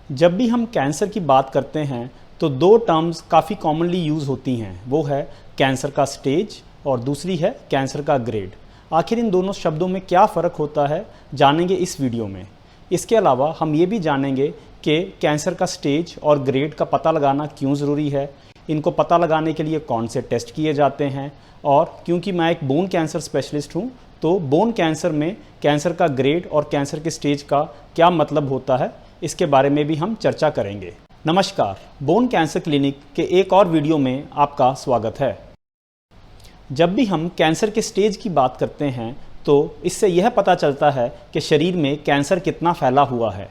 जब भी हम कैंसर की बात करते हैं तो दो टर्म्स काफ़ी कॉमनली यूज़ होती हैं, वो है कैंसर का स्टेज और दूसरी है कैंसर का ग्रेड। आखिर इन दोनों शब्दों में क्या फ़र्क होता है जानेंगे इस वीडियो में। इसके अलावा हम ये भी जानेंगे कि कैंसर का स्टेज और ग्रेड का पता लगाना क्यों ज़रूरी है, इनको पता लगाने के लिए कौन से टेस्ट किए जाते हैं, और क्योंकि मैं एक बोन कैंसर स्पेशलिस्ट हूँ तो बोन कैंसर में कैंसर का ग्रेड और कैंसर के स्टेज का क्या मतलब होता है, इसके बारे में भी हम चर्चा करेंगे। नमस्कार, बोन कैंसर क्लिनिक के एक और वीडियो में आपका स्वागत है। जब भी हम कैंसर के स्टेज की बात करते हैं तो इससे यह पता चलता है कि शरीर में कैंसर कितना फैला हुआ है,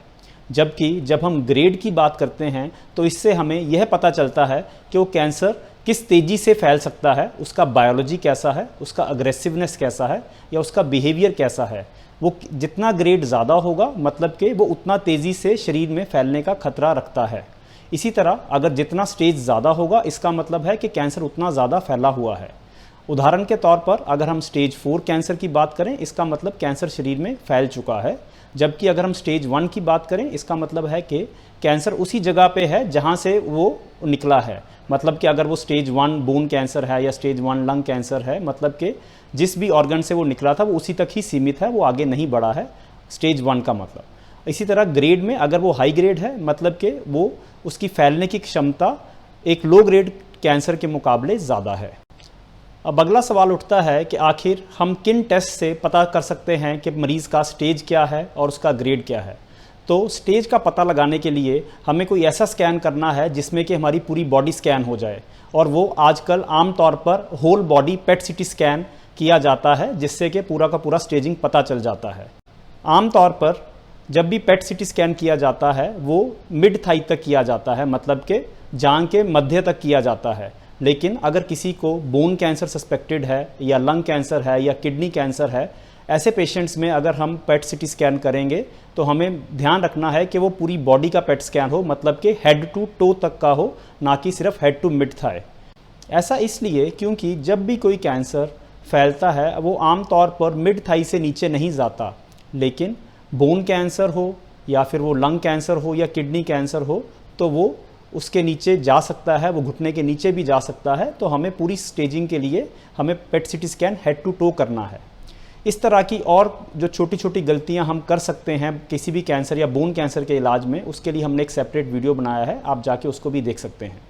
जबकि जब हम ग्रेड की बात करते हैं तो इससे हमें यह पता चलता है कि वो कैंसर किस तेज़ी से फैल सकता है, उसका बायोलॉजी कैसा है, उसका अग्रेसिवनेस कैसा है या उसका बिहेवियर कैसा है। वो जितना ग्रेड ज़्यादा होगा मतलब कि वो उतना तेज़ी से शरीर में फैलने का खतरा रखता है। इसी तरह अगर जितना स्टेज ज़्यादा होगा इसका मतलब है कि कैंसर उतना ज़्यादा फैला हुआ है। उदाहरण के तौर पर अगर हम स्टेज 4 कैंसर की बात करें इसका मतलब कैंसर शरीर में फैल चुका है, जबकि अगर हम स्टेज 1 की बात करें इसका मतलब है कि कैंसर उसी जगह पे है जहां से वो निकला है। मतलब कि अगर वो स्टेज 1 बोन कैंसर है या स्टेज 1 लंग कैंसर है, मतलब कि जिस भी ऑर्गन से वो निकला था वो उसी तक ही सीमित है, वो आगे नहीं बढ़ा है, स्टेज 1 का मतलब। इसी तरह ग्रेड में अगर वो हाई ग्रेड है मतलब कि वो उसकी फैलने की क्षमता एक लो ग्रेड कैंसर के मुकाबले ज़्यादा है। अब अगला सवाल उठता है कि आखिर हम किन टेस्ट से पता कर सकते हैं कि मरीज़ का स्टेज क्या है और उसका ग्रेड क्या है। तो स्टेज का पता लगाने के लिए हमें कोई ऐसा स्कैन करना है जिसमें कि हमारी पूरी बॉडी स्कैन हो जाए, और वो आजकल आम तौर पर होल बॉडी पेट सीटी स्कैन किया जाता है, जिससे कि पूरा का पूरा स्टेजिंग पता चल जाता है। आम तौर पर जब भी पेट सीटी स्कैन किया जाता है वो मिड थाई तक किया जाता है, मतलब कि जांघ के मध्य तक किया जाता है। लेकिन अगर किसी को बोन कैंसर सस्पेक्टेड है या लंग कैंसर है या किडनी कैंसर है, ऐसे पेशेंट्स में अगर हम पेट सीटी स्कैन करेंगे तो हमें ध्यान रखना है कि वो पूरी बॉडी का पेट स्कैन हो, मतलब कि हेड टू टो तक का हो, ना कि सिर्फ हेड टू मिड थाई। ऐसा इसलिए क्योंकि जब भी कोई कैंसर फैलता है वो आम तौर पर मिड थाई से नीचे नहीं जाता, लेकिन बोन कैंसर हो या फिर वो लंग कैंसर हो या किडनी कैंसर हो तो वो उसके नीचे जा सकता है, वो घुटने के नीचे भी जा सकता है। तो हमें पूरी स्टेजिंग के लिए हमें पेट CT scan head to to करना है। इस तरह की और जो छोटी छोटी गलतियां हम कर सकते हैं किसी भी कैंसर या बोन कैंसर के इलाज में, उसके लिए हमने एक सेपरेट वीडियो बनाया है, आप जाके उसको भी देख सकते हैं।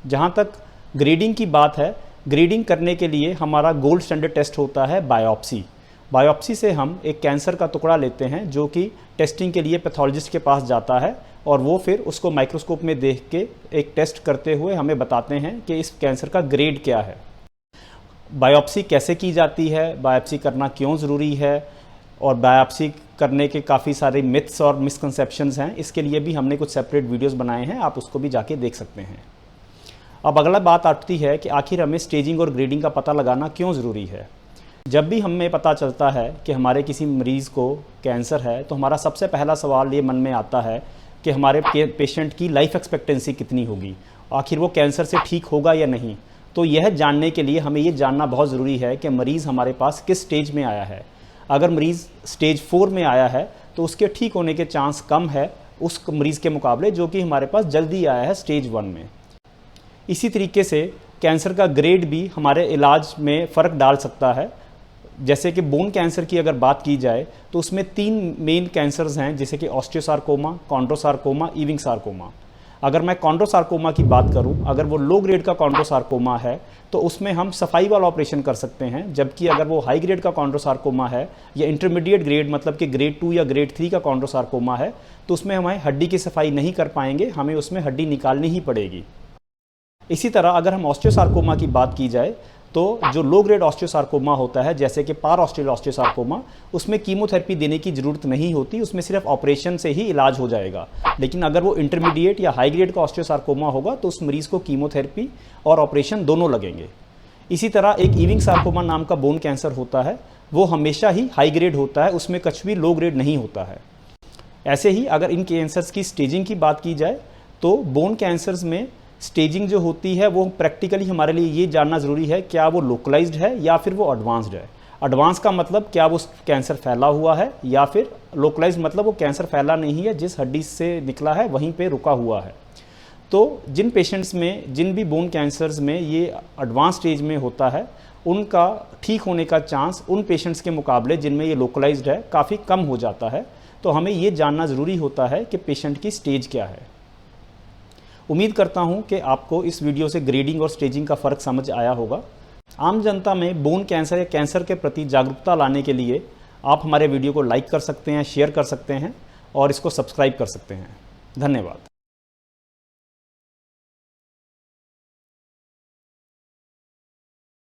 जहाँ तक ग्रेडिंग की बात है, ग्रेडिंग करने के लिए हमारा गोल्ड स्टैंडर्ड टेस्ट होता है बायोप्सी। बायोप्सी से हम एक कैंसर का टुकड़ा लेते हैं जो कि टेस्टिंग के लिए पैथोलॉजिस्ट के पास जाता है, और वो फिर उसको माइक्रोस्कोप में देख के एक टेस्ट करते हुए हमें बताते हैं कि इस कैंसर का ग्रेड क्या है। बायोप्सी कैसे की जाती है, बायोप्सी करना क्यों ज़रूरी है, और बायोप्सी करने के काफ़ी सारे मिथ्स और मिसकंसेप्शंस हैं, इसके लिए भी हमने कुछ सेपरेट वीडियोस बनाए हैं, आप उसको भी जाके देख सकते हैं। अब अगला बात आती है कि आखिर हमें स्टेजिंग और ग्रेडिंग का पता लगाना क्यों ज़रूरी है। जब भी हमें पता चलता है कि हमारे किसी मरीज़ को कैंसर है तो हमारा सबसे पहला सवाल ये मन में आता है कि हमारे पेशेंट की लाइफ एक्सपेक्टेंसी कितनी होगी, आखिर वो कैंसर से ठीक होगा या नहीं। तो यह जानने के लिए हमें ये जानना बहुत ज़रूरी है कि मरीज़ हमारे पास किस स्टेज में आया है। अगर मरीज़ स्टेज 4 में आया है तो उसके ठीक होने के चांस कम है उस मरीज़ के मुकाबले जो कि हमारे पास जल्दी आया है स्टेज 1 में। इसी तरीके से कैंसर का ग्रेड भी हमारे इलाज में फ़र्क डाल सकता है। जैसे कि बोन कैंसर की अगर बात की जाए तो उसमें 3 मेन कैंसर्स हैं, जैसे कि ऑस्टियोसार्कोमा, कॉन्ड्रोसार्कोमा, इविंग सार्कोमा। अगर मैं कॉन्ड्रोसार्कोमा की बात करूं, अगर वो लो ग्रेड का कॉन्ड्रोसार्कोमा है तो उसमें हम सफाई वाला ऑपरेशन कर सकते हैं, जबकि अगर वो हाई ग्रेड का कॉन्ड्रोसार्कोमा है या इंटरमीडिएट ग्रेड मतलब कि ग्रेड 2 या ग्रेड 3 का कॉन्ड्रोसार्कोमा है तो उसमें हमें हड्डी की सफाई नहीं कर पाएंगे, हमें उसमें हड्डी निकालनी ही पड़ेगी। इसी तरह अगर हम ऑस्टियोसार्कोमा की बात की जाए तो जो लो ग्रेड ऑस्टियोसार्कोमा होता है, जैसे कि पार ऑस्टियल ऑस्टियोसार्कोमा, उसमें कीमोथेरेपी देने की ज़रूरत नहीं होती, उसमें सिर्फ ऑपरेशन से ही इलाज हो जाएगा। लेकिन अगर वो इंटरमीडिएट या हाई ग्रेड का ऑस्टियोसार्कोमा होगा तो उस मरीज़ को कीमोथेरेपी और ऑपरेशन दोनों लगेंगे। इसी तरह एक इविंग सार्कोमा नाम का बोन कैंसर होता है, वो हमेशा ही हाई ग्रेड होता है, उसमें कुछ भी लो ग्रेड नहीं होता है। ऐसे ही अगर इन कैंसर्स की स्टेजिंग की बात की जाए तो बोन कैंसर्स में स्टेजिंग जो होती है वो प्रैक्टिकली हमारे लिए ये जानना ज़रूरी है क्या वो लोकलाइज्ड है या फिर वो एडवांस्ड है। एडवांस का मतलब क्या वो कैंसर फैला हुआ है, या फिर लोकलाइज मतलब वो कैंसर फैला नहीं है, जिस हड्डी से निकला है वहीं पे रुका हुआ है। तो जिन पेशेंट्स में, जिन भी बोन कैंसर्स में ये एडवांस स्टेज में होता है, उनका ठीक होने का चांस उन पेशेंट्स के मुकाबले जिनमें ये लोकलाइज्ड है काफ़ी कम हो जाता है। तो हमें ये जानना ज़रूरी होता है कि पेशेंट की स्टेज क्या है। उम्मीद करता हूँ कि आपको इस वीडियो से ग्रेडिंग और स्टेजिंग का फ़र्क समझ आया होगा। आम जनता में बोन कैंसर या कैंसर के प्रति जागरूकता लाने के लिए आप हमारे वीडियो को लाइक कर सकते हैं, शेयर कर सकते हैं और इसको सब्सक्राइब कर सकते हैं। धन्यवाद।